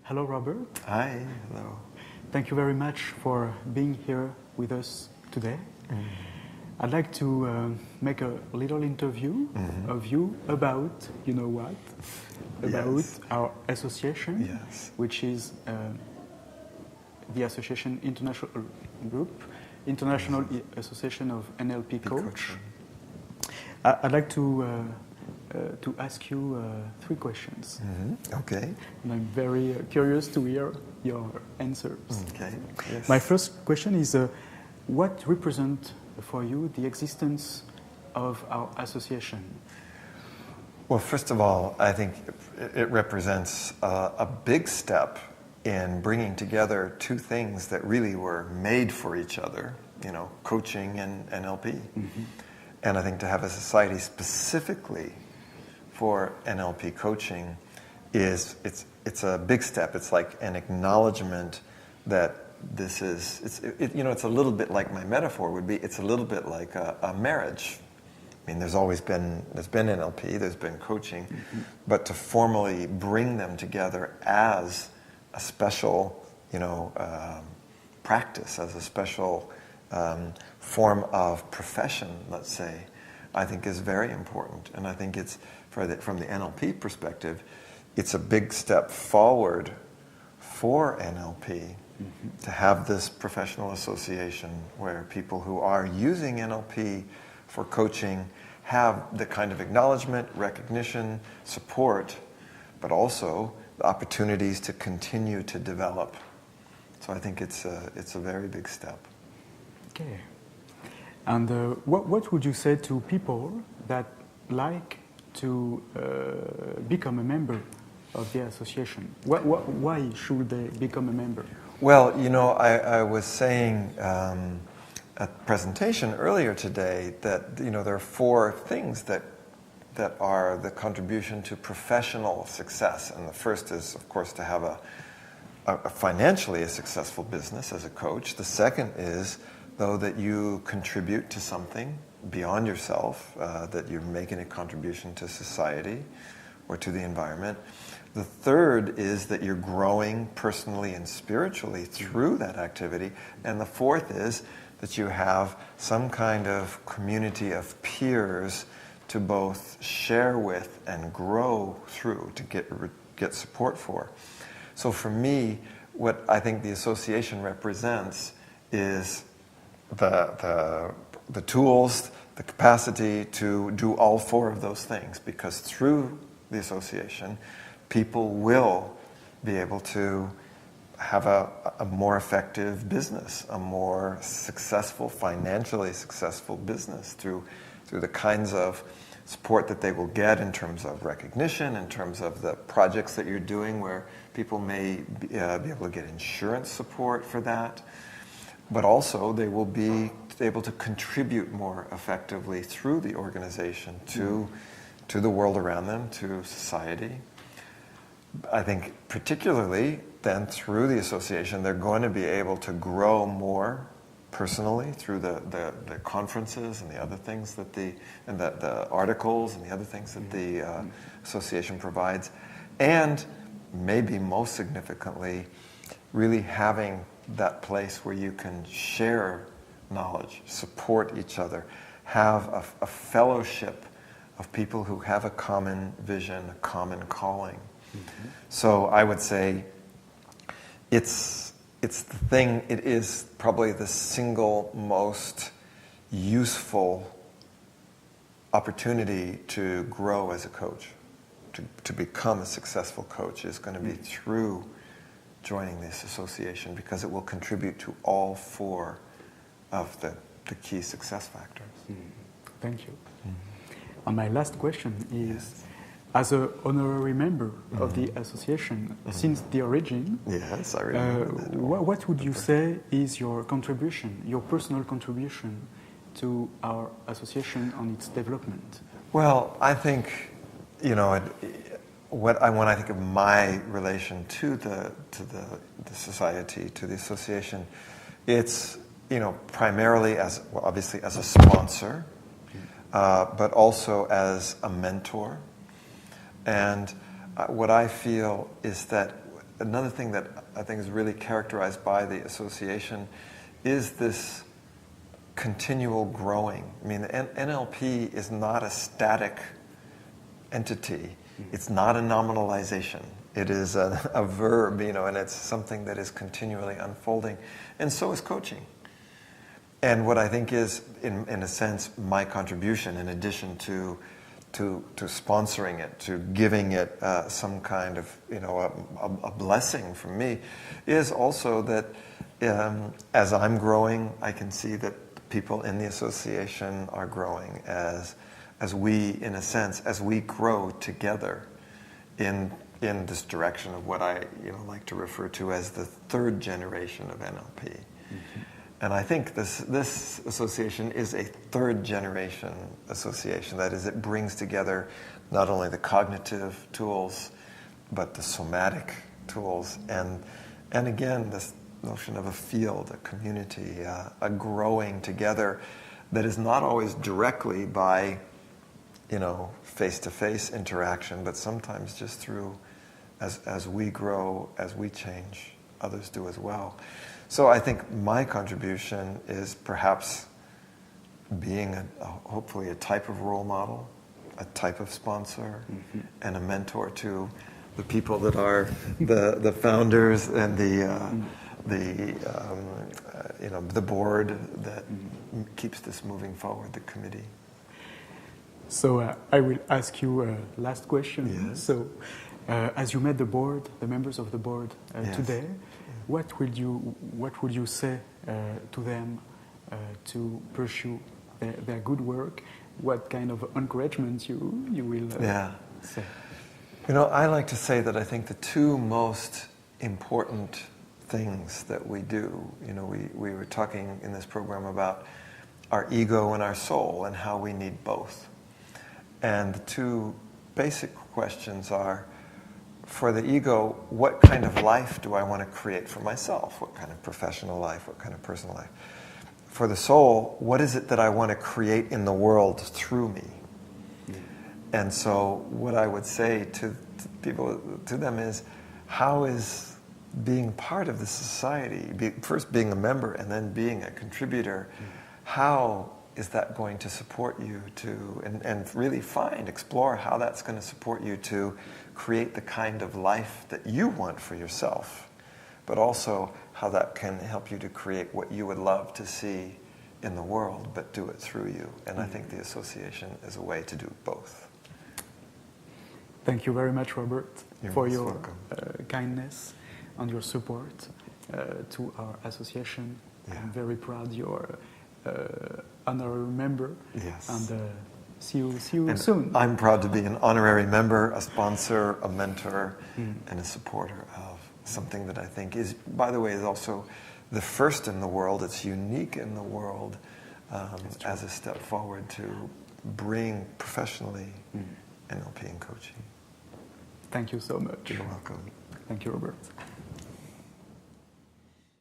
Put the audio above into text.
Hello, Robert. Hi, hello. Thank you very much for being here with us today. I'd like to make a little interview of you about, you know what, about our association, which is the Association International Group, International Association of NLP Coach. I'd like to ask you 3 questions. Okay. And I'm very curious to hear your answers. Okay. Yes. My first question is, what represents for you the existence of our association? Well, first of all, I think it represents a big step in bringing together 2 things that really were made for each other, you know, coaching and NLP. And I think to have a society specifically for NLP coaching it's a big step. It's like an acknowledgement that this is, it's a little bit like my metaphor would be, it's a little bit like a marriage. I mean, there's been NLP, there's been coaching, but to formally bring them together as a special, practice, as a special form of profession, let's say, I think is very important. And I think it's, from the NLP perspective, it's a big step forward for NLP to have this professional association where people who are using NLP for coaching have the kind of acknowledgement, recognition, support, but also the opportunities to continue to develop. So I think it's a very big step. Okay. And what would you say to people that like to become a member of the association? Why should they become a member? Well, I was saying at the presentation earlier today that there are 4 things that are the contribution to professional success, and the first is, of course, to have a financially a successful business as a coach. The second is, though, that you contribute to something beyond yourself, that you're making a contribution to society or to the environment. The third is that you're growing personally and spiritually through that activity. And the fourth is that you have some kind of community of peers to both share with and grow through, to get support for. So for me, what I think the association represents is the tools, the capacity to do all 4 of those things, because through the association, people will be able to have a more effective business, a more successful, financially successful business through the kinds of support that they will get in terms of recognition, in terms of the projects that you're doing where people may be able to get insurance support for that. But also they will be able to contribute more effectively through the organization to the world around them, to society. I think particularly then through the association, they're going to be able to grow more personally through the conferences and the other things that the articles and the other things that the association provides. And maybe most significantly, really having that place where you can share knowledge, support each other, have a fellowship of people who have a common vision, a common calling. So I would say it is probably the single most useful opportunity to grow as a coach, to become a successful coach is going to be through joining this association, because it will contribute to all 4 of the key success factors. Thank you. And my last question is, as an honorary member of the association since the origin, yes, I remember that. What would you say is your contribution, your personal contribution to our association on its development? Well, I think, when I think of my relation to the society, to the association, it's primarily obviously as a sponsor, but also as a mentor. And what I feel is that another thing that I think is really characterized by the association is this continual growing. I mean, the NLP is not a static entity. It's not a nominalization. It is a verb, and it's something that is continually unfolding. And so is coaching. And what I think is, in a sense, my contribution, in addition to sponsoring it, to giving it some kind of, a blessing from me, is also that as I'm growing, I can see that people in the association are growing as we, in a sense, as we grow together in this direction of what I like to refer to as the third generation of NLP. Mm-hmm. And I think this association is a third generation association. That is, it brings together not only the cognitive tools, but the somatic tools, and again, this notion of a field, a community, a growing together that is not always directly by, face-to-face interaction, but sometimes just through, as we grow, as we change, others do as well. So I think my contribution is perhaps being hopefully a type of role model, a type of sponsor, mm-hmm. and a mentor to the people that are the founders and the board that keeps this moving forward, the committee. So I will ask you a last question. Yes. So as you met the members of the board yes. today, what would you say to them to pursue their good work? What kind of encouragement you will say? I like to say that I think the two most important things that we do, we were talking in this program about our ego and our soul and how we need both. And the two basic questions are, for the ego, what kind of life do I want to create for myself? What kind of professional life? What kind of personal life? For the soul, what is it that I want to create in the world through me? Mm. And so what I would say to them is, how is being part of the society, first being a member and then being a contributor, how is that going to support you to, and really explore how that's going to support you to create the kind of life that you want for yourself, but also how that can help you to create what you would love to see in the world, but do it through you. And I think the association is a way to do both. Thank you very much, Robert, for your kindness and your support to our association. Yeah. I'm very proud you're honorary member. Yes. And see you soon. I'm proud to be an honorary member, a sponsor, a mentor, and a supporter of something that I think is, by the way, is also the first in the world. It's unique in the world as a step forward to bring professionally NLP and coaching. Thank you so much. You're welcome. Thank you, Robert.